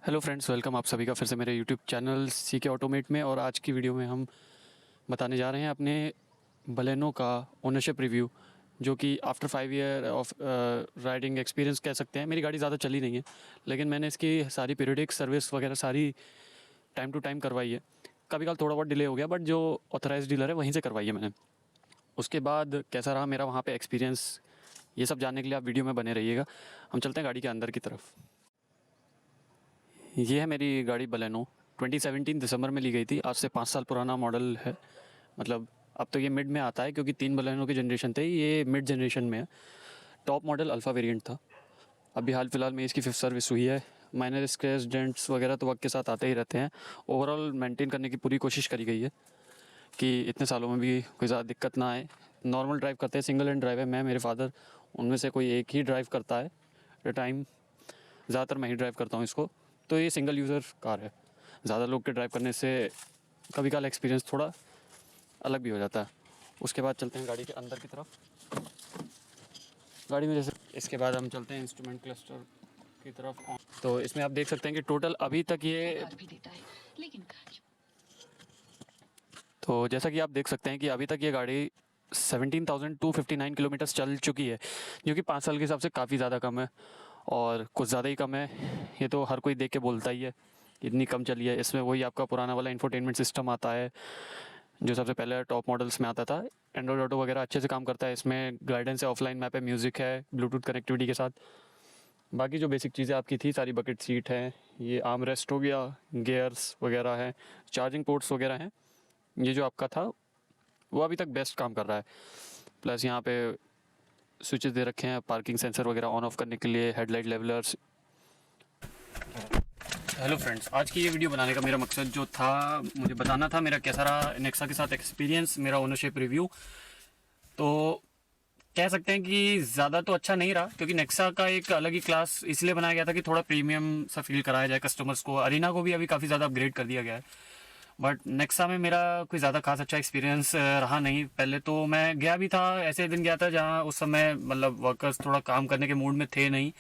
Hello friends, welcome आप सभी का फिर से मेरे यूट्यूब चैनल सीके ऑटोमेट में। और आज की वीडियो में हम बताने जा रहे हैं अपने बलेनो का ओनरशिप रिव्यू, जो कि after 5 year of riding experience कह सकते हैं। मेरी गाड़ी ज़्यादा चली नहीं है, लेकिन मैंने इसकी सारी पीरियडिक सर्विस वगैरह सारी टाइम टू टाइम करवाई है। कभी कभार थोड़ा बहुत डिले हो गया, बट जो ऑथराइज डीलर है वहीं से करवाई है मैंने। उसके बाद कैसा रहा मेरा वहाँ पे एक्सपीरियंस, ये सब जानने के लिए आप वीडियो में बने रहिएगा। हम चलते हैं गाड़ी के अंदर की तरफ। ये है मेरी गाड़ी बलेनो, 2017 दिसंबर में ली गई थी। आज से 5 साल पुराना मॉडल है। मतलब अब तो ये मिड में आता है, क्योंकि 3 बलेनो के जनरेशन थे, ये मिड जनरेशन में है। टॉप मॉडल अल्फ़ा वेरिएंट था। अभी हाल फिलहाल में इसकी 5th सर्विस हुई है। माइनर स्क्रैच डेंट्स वगैरह तो वक्त के साथ आते ही रहते हैं। ओवरऑल मेंटेन करने की पूरी कोशिश करी गई है कि इतने सालों में भी कोई ज़्यादा दिक्कत ना आए। नॉर्मल ड्राइव करते हैं, सिंगल हैंड ड्राइव है। मैं, मेरे फादर, उनमें से कोई एक ही ड्राइव करता है एट टाइम। ज़्यादातर मैं ही ड्राइव करता हूँ इसको। तो ये सिंगल यूज़र कार है। ज़्यादा लोग के ड्राइव करने से कभी कभार एक्सपीरियंस थोड़ा अलग भी हो जाता है। उसके बाद चलते हैं गाड़ी के अंदर की तरफ। गाड़ी में जैसे इसके बाद हम चलते हैं इंस्ट्रूमेंट क्लस्टर की तरफ। तो इसमें आप देख सकते हैं कि टोटल अभी तक ये तो जैसा कि आप देख सकते हैं कि अभी तक ये गाड़ी 17,259 किलोमीटर्स चल चुकी है, जो कि 5 साल के हिसाब से काफ़ी ज़्यादा कम है, और कुछ ज़्यादा ही कम है। ये तो हर कोई देख के बोलता ही है, इतनी कम चली है। इसमें वही आपका पुराना वाला इंफोटेनमेंट सिस्टम आता है, जो सबसे पहले टॉप मॉडल्स में आता था। एंड्रॉयड ऑटो वगैरह अच्छे से काम करता है। इसमें गाइडेंस है, ऑफलाइन मैप है, म्यूज़िक है, ब्लूटूथ कनेक्टिविटी के साथ। बाकी जो बेसिक चीज़ें आपकी थी सारी, बकेट सीट है, ये आर्म रेस्ट हो गया, गियर्स वगैरह है, चार्जिंग पोर्ट्स वगैरह हैं। ये जो आपका था वो अभी तक बेस्ट काम कर रहा है। प्लस यहाँ पे स्विचेस दे रखे हैं पार्किंग सेंसर वगैरह ऑन ऑफ करने के लिए, हेडलाइट लेवलर्स। हेलो फ्रेंड्स, आज की ये वीडियो बनाने का मेरा मकसद जो था, मुझे बताना था मेरा कैसा रहा नेक्सा के साथ एक्सपीरियंस, मेरा ओनरशिप रिव्यू। तो कह सकते हैं कि ज़्यादा तो अच्छा नहीं रहा, क्योंकि नेक्सा का एक अलग ही क्लास इसलिए बनाया गया था कि थोड़ा प्रीमियम सा फील कराया जाए कस्टमर्स को। अरीना को भी अभी काफ़ी ज़्यादा अपग्रेड कर दिया गया है, बट नेक्सा में मेरा कोई ज़्यादा खास अच्छा एक्सपीरियंस रहा नहीं। पहले तो मैं गया भी था, ऐसे दिन गया था जहाँ उस समय मतलब वर्कर्स थोड़ा काम करने के मूड में थे नहीं।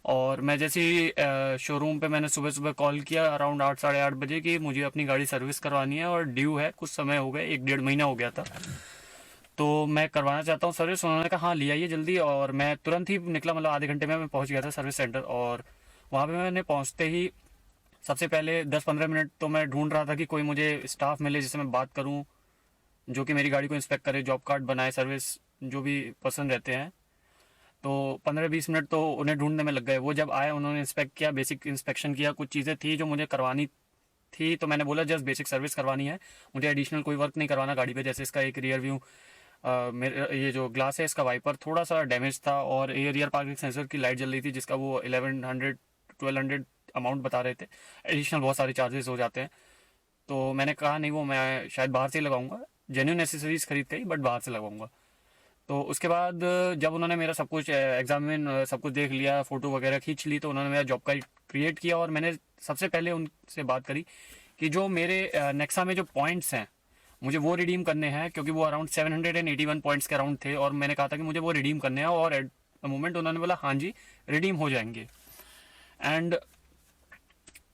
और मैं जैसे ही शोरूम पे मैंने सुबह सुबह कॉल किया अराउंड 8 साढ़े 8 बजे कि मुझे अपनी गाड़ी सर्विस करवानी है और ड्यू है, कुछ समय हो गए, 1 डेढ़ महीना हो गया था, तो मैं करवाना चाहता हूँ सर्विस। उन्होंने कहा हाँ ले आइए जल्दी, और मैं तुरंत ही निकला। मतलब आधे घंटे में मैं पहुँच गया था सर्विस सेंटर। और वहाँ पे मैंने पहुँचते ही सबसे पहले 10-15 मिनट तो मैं ढूंढ रहा था कि कोई मुझे स्टाफ मिले जिससे मैं बात करूं, जो कि मेरी गाड़ी को इंस्पेक्ट करे, जॉब कार्ड बनाए, सर्विस जो भी पर्सन रहते हैं। तो 15-20 मिनट तो उन्हें ढूंढने में लग गए। वो जब आए, उन्होंने इंस्पेक्ट किया, बेसिक इंस्पेक्शन किया। कुछ चीज़ें थी जो मुझे करवानी थी, तो मैंने बोला जस्ट बेसिक सर्विस करवानी है, मुझे एडिशनल कोई वर्क नहीं करवाना गाड़ी पे। जैसे इसका एक रियर व्यू, मेरे ये जो ग्लास है इसका वाइपर थोड़ा सा डैमेज था, और ये रियर पार्किंग सेंसर की लाइट जल रही थी, जिसका वो 1100-1200 अमाउंट बता रहे थे। एडिशनल बहुत सारे चार्जेस हो जाते हैं। तो मैंने कहा नहीं, वो मैं शायद बाहर से ही लगाऊंगा, जेन्यून एसेसरीज खरीद के ही, बट बाहर से लगाऊंगा। तो उसके बाद जब उन्होंने मेरा सब कुछ एग्जामिन, सब कुछ देख लिया, फ़ोटो वगैरह खींच ली, तो उन्होंने मेरा जॉब कार्ड क्रिएट किया। और मैंने सबसे पहले उनसे बात करी कि जो मेरे नेक्सा में जो पॉइंट्स हैं मुझे वो रिडीम करने हैं, क्योंकि वो अराउंड 781 पॉइंट्स के अराउंड थे। और मैंने कहा था कि मुझे वो रिडीम करने हैं, और एट द मोमेंट उन्होंने बोला हाँ जी रिडीम हो जाएंगे। एंड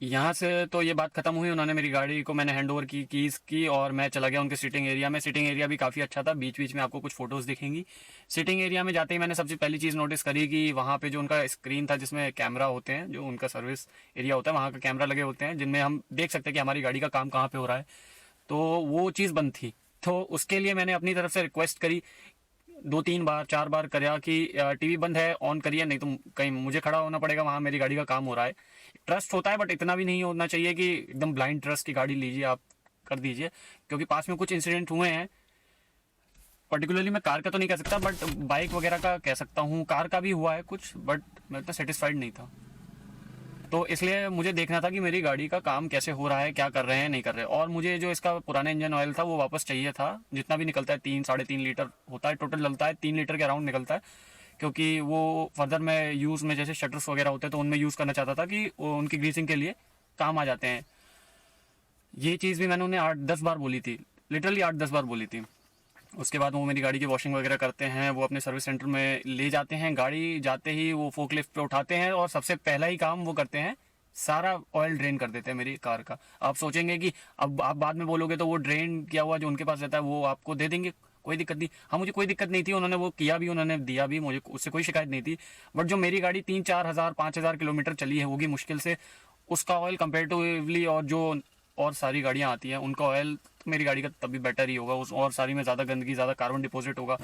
यहाँ से तो ये बात खत्म हुई। उन्होंने मेरी गाड़ी को, मैंने हैंड ओवर की कीज़ की, और मैं चला गया उनके सीटिंग एरिया में। सीटिंग एरिया भी काफ़ी अच्छा था, बीच बीच में आपको कुछ फोटोज़ दिखेंगी। सीटिंग एरिया में जाते ही मैंने सबसे पहली चीज़ नोटिस करी कि वहाँ पे जो उनका स्क्रीन था जिसमें कैमरा होते हैं, जो उनका सर्विस एरिया होता है वहाँ का कैमरा लगे होते हैं, जिनमें हम देख सकते हैं कि हमारी गाड़ी का काम कहाँ पे हो रहा है। तो वो चीज़ बंद थी। तो उसके लिए मैंने अपनी तरफ से रिक्वेस्ट करी, 2-3 बार 4 बार कराया कि टीवी बंद है, ऑन करिए, नहीं तो कहीं मुझे खड़ा होना पड़ेगा, वहाँ मेरी गाड़ी का काम हो रहा है। ट्रस्ट होता है, बट इतना भी नहीं होना चाहिए कि एकदम ब्लाइंड ट्रस्ट की गाड़ी लीजिए आप, कर दीजिए। क्योंकि पास में कुछ इंसिडेंट हुए हैं, पर्टिकुलरली मैं कार का तो नहीं कह सकता, बट बाइक वगैरह का कह सकता हूँ। कार का भी हुआ है कुछ, बट मैं इतना सेटिस्फाइड नहीं था। तो इसलिए मुझे देखना था कि मेरी गाड़ी का काम कैसे हो रहा है, क्या कर रहे हैं, नहीं कर रहे। और मुझे जो इसका पुराना इंजन ऑयल था वो वापस चाहिए था। जितना भी निकलता है, 3-3.5 लीटर होता है टोटल, डलता है 3 लीटर के अराउंड निकलता है। क्योंकि वो फर्दर में यूज़ में, जैसे शटर्स वगैरह होते हैं तो उनमें यूज़ करना चाहता था कि उनकी ग्रीसिंग के लिए काम आ जाते हैं। ये चीज़ भी मैंने उन्हें 8-10 बार बोली थी, लिटरली 8-10 बार बोली थी। उसके बाद वो मेरी गाड़ी की वॉशिंग वगैरह करते हैं, वो अपने सर्विस सेंटर में ले जाते हैं। गाड़ी जाते ही वो फोकलिफ्ट पे उठाते हैं, और सबसे पहला ही काम वो करते हैं सारा ऑयल ड्रेन कर देते हैं मेरी कार का। आप सोचेंगे कि अब आप बाद में बोलोगे तो वो ड्रेन किया हुआ जो उनके पास रहता है वो आपको दे देंगे, कोई दिक्कत नहीं। हाँ, मुझे कोई दिक्कत नहीं थी, उन्होंने वो किया भी, उन्होंने दिया भी, मुझे उससे कोई शिकायत नहीं थी। बट जो मेरी गाड़ी 3-4 हज़ार 5 हज़ार किलोमीटर चली है होगी मुश्किल से, उसका ऑयल कंपेरेटिवली और जो और सारी गाड़ियाँ आती हैं उनका ऑयल मेरी गाड़ी का तभी बेटर ही होगा। उस और सारी में ज़्यादा गंदगी, ज़्यादा कार्बन डिपॉजिट होगा।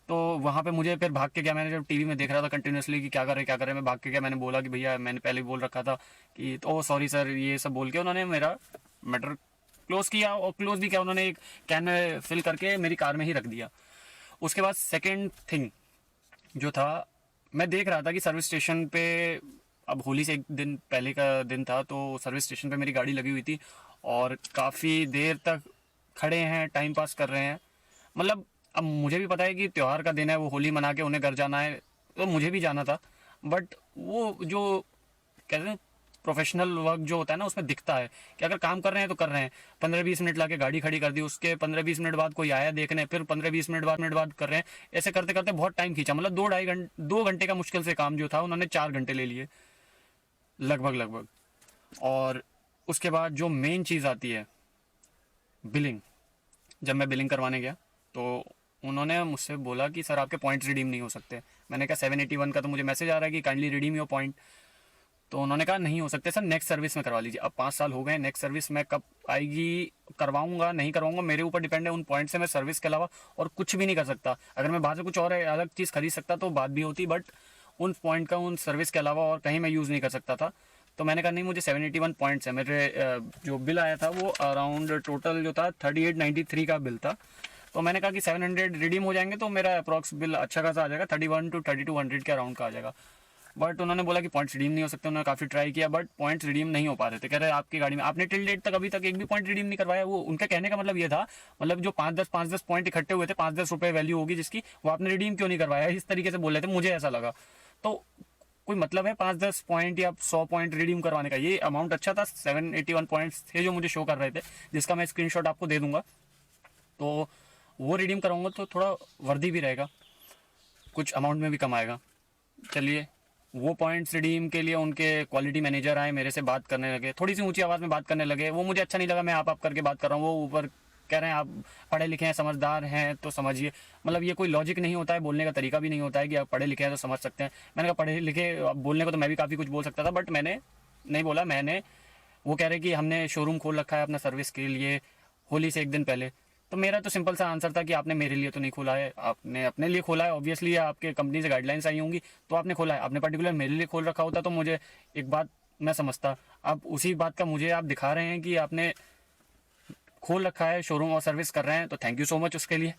तो वहाँ पे मुझे फिर भाग के क्या, मैंने जब टीवी में देख रहा था कंटिन्यूसली कि क्या कर रहे क्या कर रहे, मैं भाग के क्या, मैंने बोला कि भैया मैंने पहले भी बोल रखा था कि, तो सॉरी सर, ये सब बोल के उन्होंने मेरा मैटर क्लोज किया। और क्लोज भी किया उन्होंने, एक कैन में फिल करके मेरी कार में ही रख दिया। उसके बाद सेकेंड थिंग जो था, मैं देख रहा था कि सर्विस स्टेशन पे, अब होली से एक दिन पहले का दिन था, तो सर्विस स्टेशन पे मेरी गाड़ी लगी हुई थी और काफ़ी देर तक खड़े हैं, टाइम पास कर रहे हैं। मतलब अब मुझे भी पता है कि त्यौहार का दिन है, वो होली मना के उन्हें घर जाना है, तो मुझे भी जाना था। बट वो जो कहते हैं प्रोफेशनल वर्क जो होता है ना, उसमें दिखता है कि अगर काम कर रहे हैं तो कर रहे हैं। 15-20 मिनट लाके गाड़ी खड़ी कर दी, उसके 15-20 मिनट बाद कोई आया देखने, फिर 15-20 मिनट बाद कर रहे हैं। ऐसे करते करते बहुत टाइम खींचा, मतलब 2-2.5 घंटे का मुश्किल से काम जो था उन्होंने 4 घंटे ले लिए लगभग। और उसके बाद जो मेन चीज़ आती है, बिलिंग। जब मैं बिलिंग करवाने गया तो उन्होंने मुझसे बोला कि सर आपके पॉइंट्स रिडीम नहीं हो सकते। मैंने कहा 781 का तो मुझे मैसेज आ रहा है कि काइंडली रिडीम योर पॉइंट। तो उन्होंने कहा नहीं हो सकते सर, नेक्स्ट सर्विस में करवा लीजिए। अब 5 साल हो गए, नेक्स्ट सर्विस में कब आएगी, करवाऊंगा नहीं करवाऊंगा मेरे ऊपर डिपेंड है। उन पॉइंट से मैं सर्विस के अलावा और कुछ भी नहीं कर सकता। अगर मैं बाहर से कुछ और अलग चीज़ खरीद सकता तो बात भी होती, बट उन पॉइंट का उन सर्विस के अलावा और कहीं मैं यूज़ नहीं कर सकता था। तो मैंने कहा नहीं, मुझे 781 पॉइंट्स है। मेरे जो बिल आया था वो अराउंड टोटल जो था 3893 का बिल था। तो मैंने कहा कि 700 रिडीम हो जाएंगे तो मेरा अप्रॉक्स बिल अच्छा खासा आ जाएगा, 31 to 3200 के अराउंड का आ जाएगा। बट उन्होंने बोला कि पॉइंट्स रिडीम नहीं हो सकते। उन्होंने काफ़ी ट्राई किया बट पॉइंट्स रिडीम नहीं हो पा रहे थे। कह रहे आपकी गाड़ी में आपने टिल डेट तक अभी तक एक भी पॉइंट रिडीम नहीं करवाया। वो उनका कहने का मतलब ये था, मतलब जो 5-10 पॉइंट इकट्ठे हुए थे, 5-10 रुपये वैल्यू होगी जिसकी, वो आपने रिडीम क्यों नहीं करवाया, इस तरीके से बोल रहे थे। मुझे ऐसा लगा तो कोई मतलब है 5-10 पॉइंट या 100 पॉइंट रिडीम करवाने का। ये अमाउंट अच्छा था, 781 पॉइंट्स थे जो मुझे शो कर रहे थे, जिसका मैं स्क्रीनशॉट आपको दे दूंगा। तो वो रिडीम कराऊंगा तो थोड़ा वर्दी भी रहेगा, कुछ अमाउंट में भी कम आएगा। चलिए, वो पॉइंट्स रिडीम के लिए उनके क्वालिटी मैनेजर आए, मेरे से बात करने लगे, थोड़ी सी ऊंची आवाज़ में बात करने लगे। वो मुझे अच्छा नहीं लगा, मैं आप करके बात कर रहा हूँ, वो ऊपर कह रहे हैं आप पढ़े लिखे हैं, समझदार हैं तो समझिए। मतलब ये कोई लॉजिक नहीं होता है, बोलने का तरीका भी नहीं होता है कि आप पढ़े लिखे हैं तो समझ सकते हैं। मैंने कहा पढ़े लिखे बोलने को तो मैं भी काफ़ी कुछ बोल सकता था, बट मैंने नहीं बोला। वो कह रहे कि हमने शोरूम खोल रखा है अपना सर्विस के लिए होली से एक दिन पहले। तो मेरा तो सिंपल सा आंसर था कि आपने मेरे लिए तो नहीं खोला है, आपने अपने लिए खोला है। ऑब्वियसली आपके कंपनी से गाइडलाइंस आई होंगी तो आपने खोला है। आपने पर्टिकुलर मेरे लिए खोल रखा होता तो मुझे एक बात मैं समझता। अब उसी बात का मुझे आप दिखा रहे हैं कि आपने खोल रखा है शोरूम और सर्विस कर रहे हैं, तो थैंक यू सो मच उसके लिए।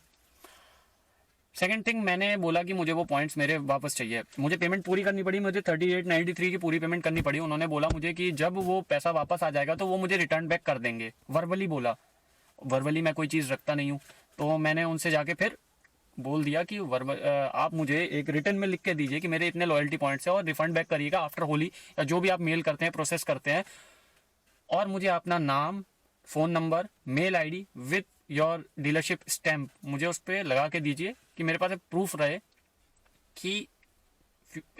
सेकंड थिंग, मैंने बोला कि मुझे वो पॉइंट्स मेरे वापस चाहिए। मुझे पेमेंट पूरी करनी पड़ी, मुझे 3893 की पूरी पेमेंट करनी पड़ी। उन्होंने बोला मुझे कि जब वो पैसा वापस आ जाएगा तो वो मुझे रिटर्न बैक कर देंगे। वर्बली बोला, वर्बली मैं कोई चीज़ रखता नहीं हूँ। तो मैंने उनसे जाके फिर बोल दिया कि आप मुझे एक रिटर्न में लिख के दीजिए कि मेरे इतने लॉयल्टी पॉइंट्स हैं और रिफंड बैक करिएगा आफ्टर होली, या जो भी आप मेल करते हैं प्रोसेस करते हैं। और मुझे अपना नाम, phone number, mail ID with your dealership stamp मुझे उस पर लगा के दीजिए कि मेरे पास प्रूफ रहे कि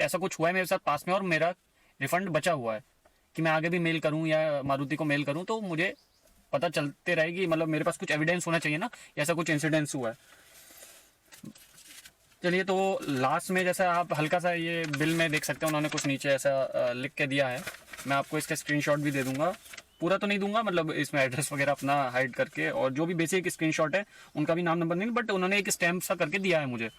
ऐसा कुछ हुआ है मेरे साथ पास में और मेरा रिफंड बचा हुआ है, कि मैं आगे भी मेल करूं या मारुति को मेल करूं तो मुझे पता चलते रहेगी। मतलब मेरे पास कुछ एविडेंस होना चाहिए ना, ऐसा कुछ इंसिडेंस हुआ है। चलिए, तो लास्ट में जैसा आप हल्का सा ये बिल में देख सकते हैं, उन्होंने कुछ नीचे ऐसा लिख के दिया है। मैं आपको इसका स्क्रीनशॉट भी दे दूंगा, पूरा तो नहीं दूंगा, मतलब इसमें एड्रेस वगैरह अपना हाइड करके, और जो भी बेसिक स्क्रीनशॉट है उनका भी नाम नंबर नहीं, बट उन्होंने एक स्टैम्प सा करके दिया है मुझे।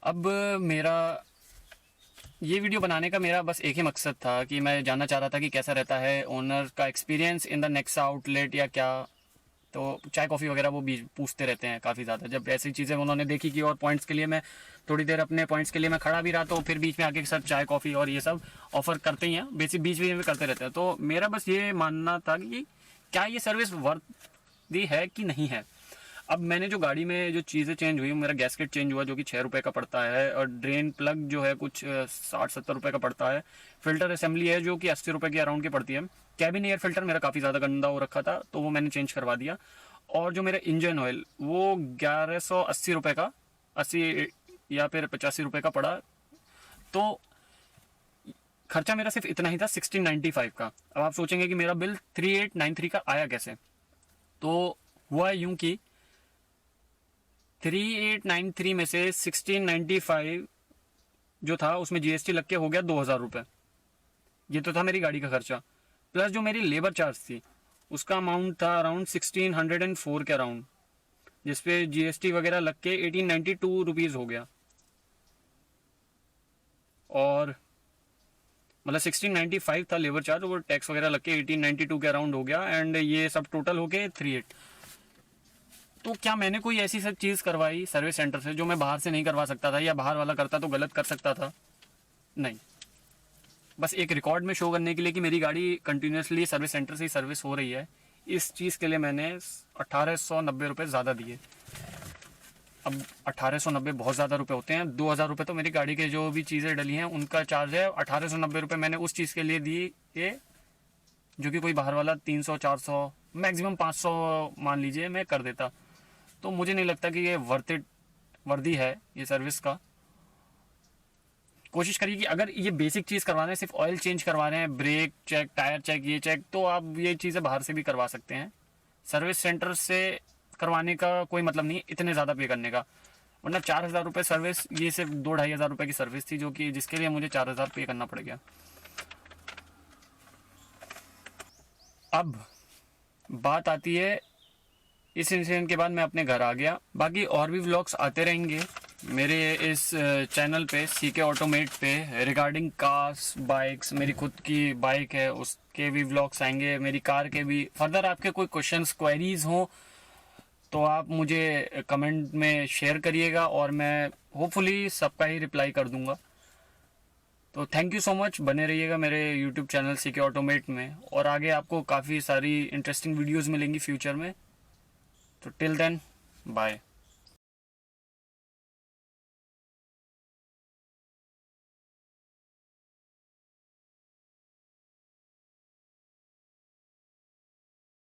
अब मेरा ये वीडियो बनाने का मेरा बस एक ही मकसद था कि मैं जानना चाह रहा था कि कैसा रहता है ओनर का experience in the Nexa outlet या क्या। तो चाय कॉफ़ी वगैरह वो भी पूछते रहते हैं काफ़ी ज़्यादा। जब ऐसी चीज़ें उन्होंने देखी कि और पॉइंट्स के लिए मैं थोड़ी देर अपने पॉइंट्स के लिए मैं खड़ा भी रहा, तो फिर बीच में आके सर चाय कॉफ़ी और ये सब ऑफ़र करते ही हैं, बेसिक बीच में करते रहते हैं। तो मेरा बस ये मानना था कि क्या ये सर्विस वर्दी है कि नहीं है। अब मैंने जो गाड़ी में जो चीज़ें चेंज हुई, मेरा गैसकेट चेंज हुआ जो कि 6 रुपये का पड़ता है, और ड्रेन प्लग जो है कुछ 60-70 रुपये का पड़ता है। फिल्टर असेंबली है जो कि 80 रुपये के अराउंड की पड़ती है। कैबिन एयर फिल्टर मेरा काफ़ी ज़्यादा गंदा हो रखा था तो वो मैंने चेंज करवा दिया। और जो मेरा इंजन ऑयल वो 1180 रुपये का, 80 या फिर 85 रुपये का पड़ा। तो खर्चा मेरा सिर्फ इतना ही था 1695 का। अब आप सोचेंगे कि मेरा बिल 3893 का आया कैसे। तो हुआ यूं कि 3893 में से 1695 जो था उसमें जीएसटी लग के हो गया 2000 रुपये। ये तो था मेरी गाड़ी का खर्चा, प्लस जो मेरी लेबर चार्ज थी उसका अमाउंट था अराउंड 1604 के अराउंड, जिसपे जीएसटी वगैरह लग के 1892 रुपीज़ हो गया। और मतलब 1695 था लेबर चार्ज, वो टैक्स वगैरह लग के 1892 के अराउंड हो गया, एंड ये सब टोटल हो गए 38। तो क्या मैंने कोई ऐसी सब चीज़ करवाई सर्विस सेंटर से जो मैं बाहर से नहीं करवा सकता था, या बाहर वाला करता तो गलत कर सकता था? नहीं, बस एक रिकॉर्ड में शो करने के लिए कि मेरी गाड़ी कंटिन्यूसली सर्विस सेंटर से ही सर्विस हो रही है, इस चीज़ के लिए मैंने 1890 रुपये ज़्यादा दिए। अब 1890 बहुत ज़्यादा रुपए होते हैं। 2000 रुपये तो मेरी गाड़ी के जो भी चीज़ें डली हैं उनका चार्ज है। 1890 रुपये मैंने उस चीज़ के लिए दिए जो कि कोई बाहर वाला 300 400 मैक्सिमम 500 मान लीजिए मैं कर देता। तो मुझे नहीं लगता कि ये वर्दी है ये सर्विस का। कोशिश करिए कि अगर ये बेसिक चीज़ करवा रहे हैं, सिर्फ ऑयल चेंज करवा रहे हैं, ब्रेक चेक, टायर चेक, ये चेक, तो आप ये चीज़ें बाहर से भी करवा सकते हैं। सर्विस सेंटर से करवाने का कोई मतलब नहीं इतने ज़्यादा पे करने का, वरना 4000 रुपये सर्विस, ये सिर्फ 2-2.5 हज़ार रुपये की सर्विस थी जो कि जिसके लिए मुझे 4000 पे करना पड़ गया। अब बात आती है, इस इंसिडेंट के बाद मैं अपने घर आ गया। बाकी और भी व्लॉग्स आते रहेंगे मेरे इस चैनल पे सीके ऑटोमेट पे रिगार्डिंग कार्स, बाइक्स। मेरी खुद की बाइक है उसके भी व्लॉग्स आएंगे, मेरी कार के भी। फर्दर आपके कोई क्वेश्चंस, क्वेरीज हो तो आप मुझे कमेंट में शेयर करिएगा और मैं होपफुली सबका ही रिप्लाई कर दूंगा। तो थैंक यू सो मच, बने रहिएगा मेरे यूट्यूब चैनल सीके ऑटोमेट में, और आगे आपको काफ़ी सारी इंटरेस्टिंग वीडियोस मिलेंगी फ्यूचर में। तो टिल देन बाय।